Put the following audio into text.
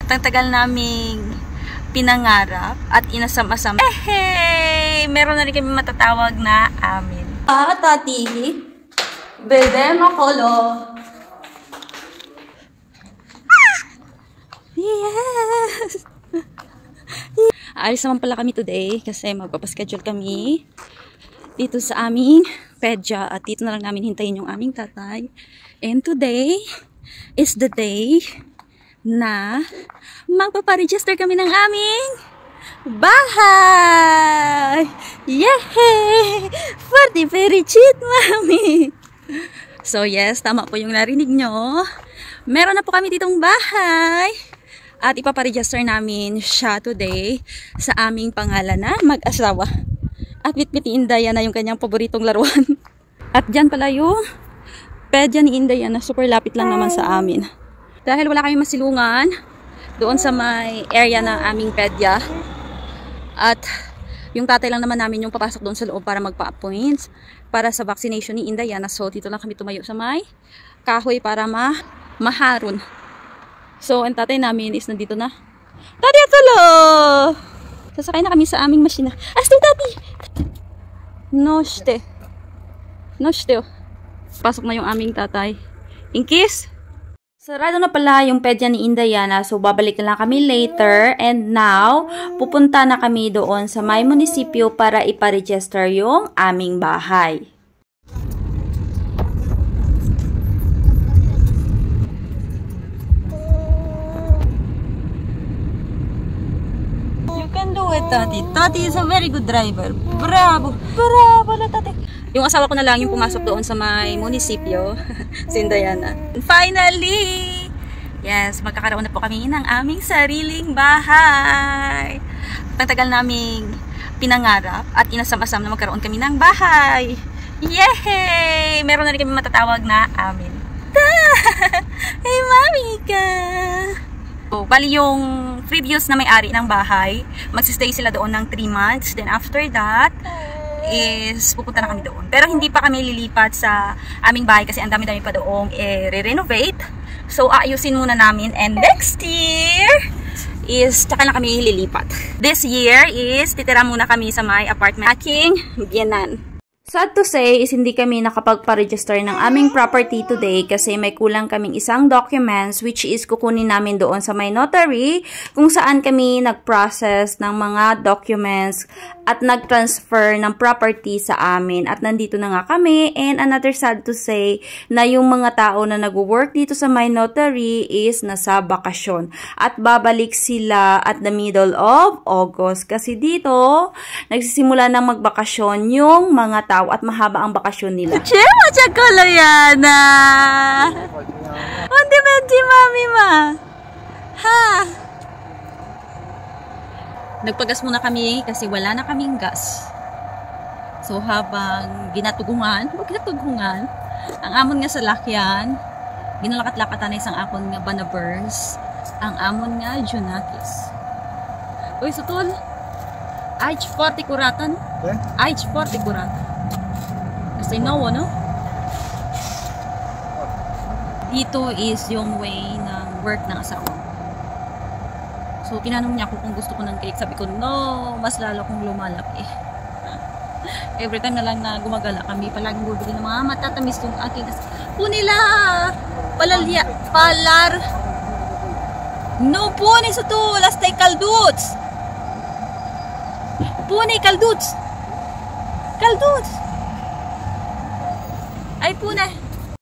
Tagal naming pinangarap at inasam-asam. Hey! Meron na rin kami matatawag na amin. Tati, bebe makolo. Yes! Aalis naman pala kami today kasi magpapaschedule kami dito sa aming pedya at dito na lang namin hintayin yung aming tatay. And today is the day na magpaparegister kami ng aming bahay! Yay! For the very cheap, mami! So yes, tama po yung narinig nyo. Meron na po kami ditong bahay. At ipaparegister namin siya today sa aming pangalan na mag-asawa. At bitbit ni Inday na yung kanyang paboritong laruan. At dyan pala yung pedya ni Inday na super lapit lang naman sa amin. Dahil wala kami masilungan doon sa may area ng aming pedya. At yung tatay lang naman namin yung papasok doon sa loob para magpa-appoint para sa vaccination ni Inday. So dito lang kami tumayo sa may kahoy para maharun. So ang tatay namin is nandito na. Tati atulo! Sasakay na kami sa aming masina. Asti tati! Noshte. Noshte oh. Pasok na yung aming tatay. Inkis! Sarado na pala yung pedya ni Indayana, so babalik na lang kami later. And now, pupunta na kami doon sa may munisipyo para iparegister yung aming bahay. You can do it, Tati. Tati is a very good driver. Bravo! Bravo na, Tati! Yung asawa ko na lang yung pumasok doon sa may munisipyo, si Indayana. Finally! Yes, magkakaroon na po kami ng aming sariling bahay. Tagal naming pinangarap at inasam-asam na magkaroon kami ng bahay. Yay! Meron na rin kami matatawag na amin. Hey, mami ka! So, bali yung previous na may-ari ng bahay, magsistay sila doon ng 3 months. Then after that, is pupunta na kami doon. Pero hindi pa kami lilipat sa aming bahay kasi ang dami-dami pa doong re-renovate. So aayusin muna namin and next year is tsaka na kami lilipat. This year is titira muna kami sa my apartment aking biyenan. Sad to say is hindi kami nakapagpa-register ng aming property today kasi may kulang kaming isang documents which is kukunin namin doon sa may notary kung saan kami nag-process ng mga documents at nag-transfer ng property sa amin. At nandito na nga kami and another sad to say na yung mga tao na nag-work dito sa may notary is nasa bakasyon. At babalik sila at the middle of August kasi dito nagsisimula ng magbakasyon yung mga tao at mahaba ang bakasyon nila. Chema, Chakoloyana! Hindi medyo mami ma! Ha? Nagpagas muna kami kasi wala na kaming gas. So habang ginatugungan, ang amon nga sa lakyan, ginalakat-lakatan na isang akon nga banabers, ang amon nga Junakis. Uy, sutol! Aich 40 kuratan? Aich 40 kuratan. Kasi no, no? Dito is yung way ng work ng asawa. So, tinanong niya ako kung gusto ko ng cake. Sabi ko, no, mas lalo kong lumalaki. Every time na lang na gumagala kami, palaging bubili ng mga matatamis yung aking punila! Palar! No, puni sa to! Lastay kalduts! Puni, kalduts! Kalduts! Ay, puna!